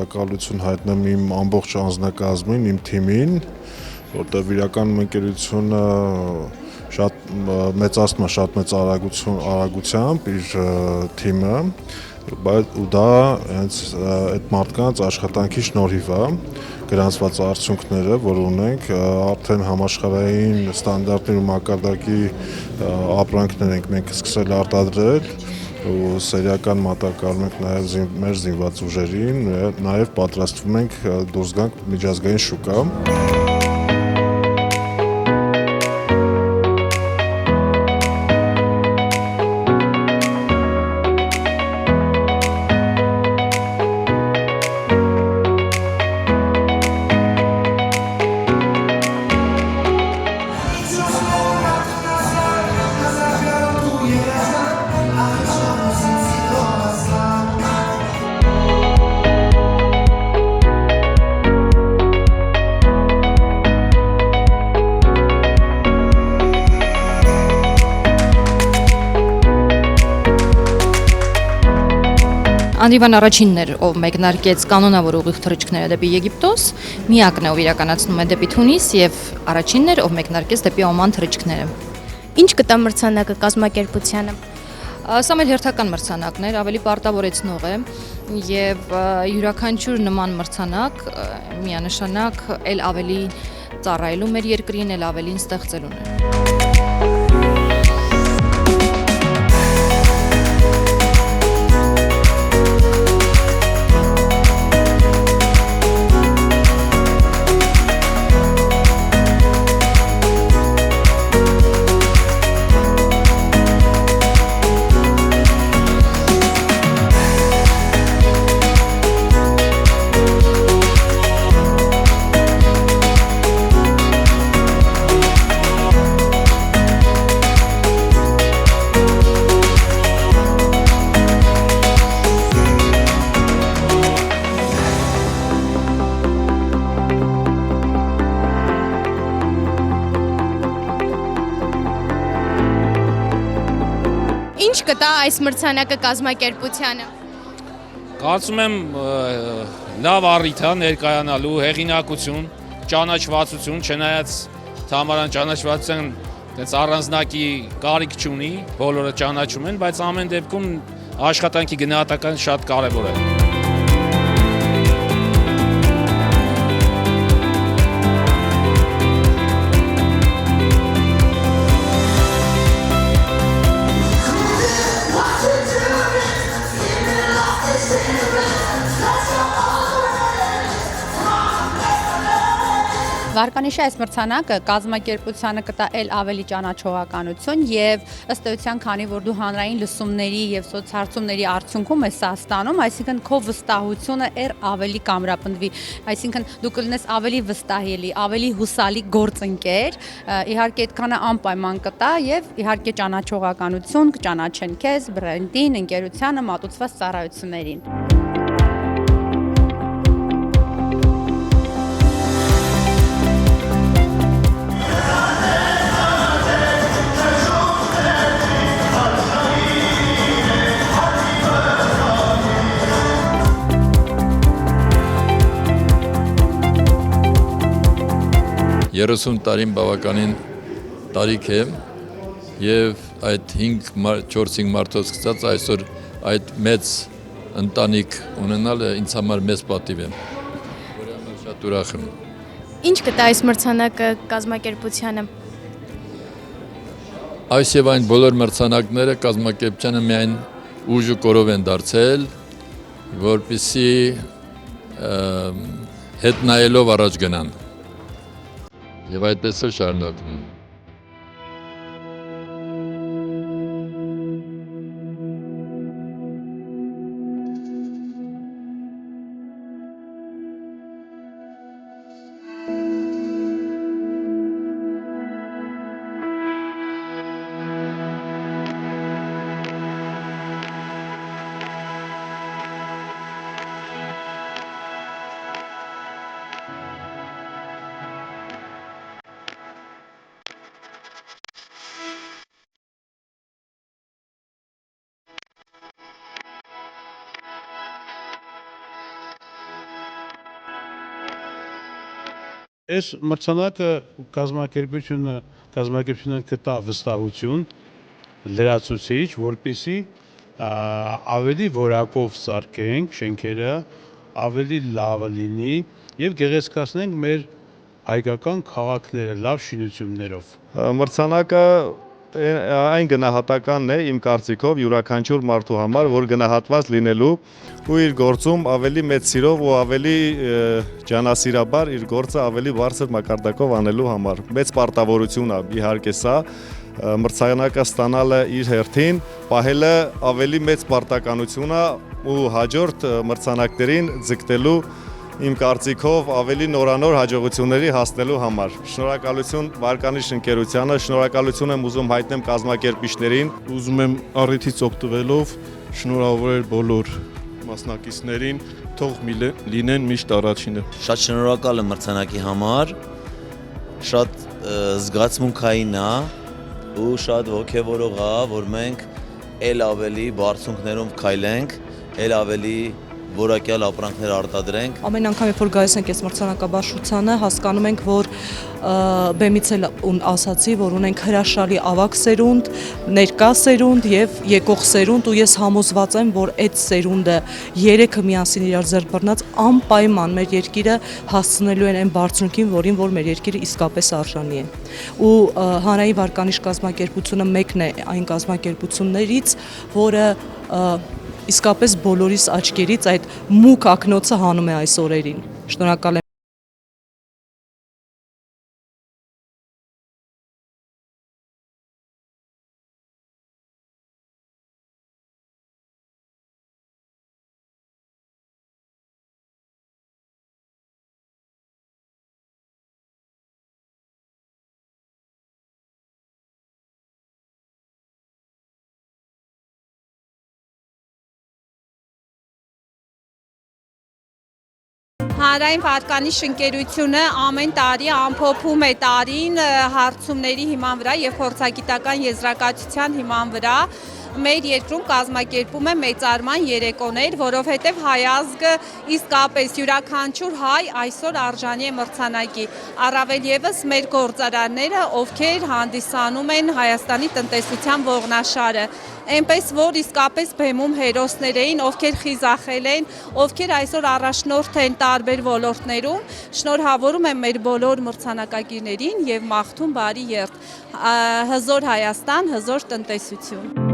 շնորհակալություն հայտնեմ իմ ամբողջ անձնակազմին, իմ թիմին, որտեղ իրականում ընկերությունը շատ մեծացնում է շատ մեծ արագությամբ իր թիմը, ու դա հենց այդ մարդկանց աշխատանքի շնորհիվ է, գրանցված արդյունքները, որ ունենք, արդեն համաշխարհային ստանդարտներ ու մակարդակի ապրանքներ ենք մենք սկսել արտադրել ու սերիական մատակարարում ենք նաև մեր զինված ուժերին, նաև պատրաստվում ենք դուրս գանք միջազգային շուկա։ Անդիվան առաջինն էր, ով մեկնարկեց կանոնավոր ուղիղ թռիչքները դեպի Եգիպտոս, միակն է, ով իրականացնում է դեպի Թունիս եւ առաջինն էր, ով մեկնարկեց դեպի Օման թռիչքները։ Ինչ կտա մրցանակը կազմակերպությանը։ Սա մեր հերթական մրցանակն էր, ավելի պարտավորեցնող է եւ յուրաքանչյուր նման մրցանակ միանշանակ ել ավելի ծառայելու մեր երկրին, ել ավելին ստեղծելուն է։ Ինչ կտա այս մրցանակը կազմակերպությանը։ Կարծում եմ լավ առիթ է ներկայանալու հեղինակություն, ճանաչվածություն, չնայած համարան ճանաչվածության այդպես առանձնակի կարիք չունի, բոլորը ճանաչում են, բայց ամեն դեպքում աշխատանքի գնահատական շատ կարևոր է։ Վարկանիշի այս մրցանակը կազմակերպությանը կտա ել ավելի ճանաչողականություն եւ ըստ էության, քանի որ դու հանրային լսումների եւ սոցհարցումների արդյունքում ես սա ստանում, այսինքն քո վստահությունը ավելի կամրապնդվի, այսինքն դու կլինես ավելի վստահելի, ավելի հուսալի գործընկեր, իհարկե այդքանը անպայման կտա եւ իհարկե ճանաչողականություն կճանաչեն քեզ, բրենդին, ընկերությանը, մատուցված ծառայություններին։ Երեսուն տարին բավականին տարիք է եւ այդ 4-5 մարդով սկսած այսօր այդ մեծ ընտանիք ունենալը ինձ համար մեծ պատիվ է, որի համար շատ ուրախ եմ։ Ինչ կտա այս մրցանակը կազմակերպությանը։ Այս եւ այն բոլոր մրցանակները կազմակերպությանը միայն ուժ ու կորով են դարձել, որպեսզի հետ նայելով առաջ գնան։ Եվ այդպես է շարունակվում։ Այս մրցանակը կազմակերպությունը կտա վստահություն լրացուցիչ, որպեսզի ավելի որակով սարքենք շենքերը, ավելի լավը լինի եւ գեղեցկացնենք մեր հայկական քաղաքները լավ շինություններով։ Մրցանակը այն գնահատականն է իմ կարծիքով յուրաքանչյուր մարդու համար, որ գնահատված լինելու ու իր գործում ավելի մեծ սիրով ու ավելի ջանասիրաբար իր գործը ավելի բարձր մակարդակով անելու համար։ Մեծ պարտավորություն է իհարկե սա, մրցանակը ստանալը իր հերթին, պահելը ավելի մեծ պարտականություն է ու հաջորդ մրցանակներին ձգտելու իմ կարծիքով ավելի նորանոր հաջողությունների հասնելու համար։ Շնորհակալություն վարկանիշ ընկերությանը, շնորհակալություն եմ ուզում հայտնեմ կազմակերպիչներին։ Ուզում եմ առիթից օգտվելով շնորհավորել բոլոր մասնակիցներին, թող լինեն միշտ առաջինը։ Շատ շնորհակալ եմ մրցանակի համար, շատ զգացմունքային է ու շատ ոգևորող է, որ մենք ել ավելի բարձունքներով քայլենք, ել ավելի որակյալ ապրանքներ արտադրենք։ Ամեն անգամ, երբ որ գալիս ենք այս մրցանակաբաշխությանը, հասկանում ենք, որ բեմից էլ ասացի, որ ունենք հրաշալի ավագ սերունդ, ներկա սերունդ եւ եկող սերունդ ու ես համոզված եմ, որ այդ սերունդը երեքը միասին իրար ձեռք բռնած անպայման մեր երկիրը հասցնելու են այն բարձունքին, որին որ մեր երկիրը իսկապես արժանի է։ Ու հանրային վարկանիշ կազմակերպությունը մեկն է այն կազմակերպություններից, որը իսկապես բոլորիս աչքերից այդ մուկ ակնոցը հանում է այս օրերին։ Շնորհակալ եմ։ Հանրային վարկանիշ ընկերությունը ամեն տարի ամփոփում է տարին հարցումների հիման վրա եւ փորձագիտական եզրակացության հիման վրա մեր երկրում կազմակերպում է մեծարման երեկոներ, որովհետև հայ ազգը իսկապես յուրաքանչյուր հայ այսօր արժանի է մրցանակի։ Առավել ևս մեր գործարանները, ովքեր հանդիսանում են Հայաստանի տնտեսության ողնաշարը, այնպես որ իսկապես բեմում հերոսներ էին, ովքեր խիզախել են, ովքեր այսօր առաջնորդ են տարբեր ոլորտներում։ Շնորհավորում եմ մեր բոլոր մրցանակակիրներին եւ մաղթում բարի երթ։ Հզոր Հայաստան, հզոր տնտեսություն։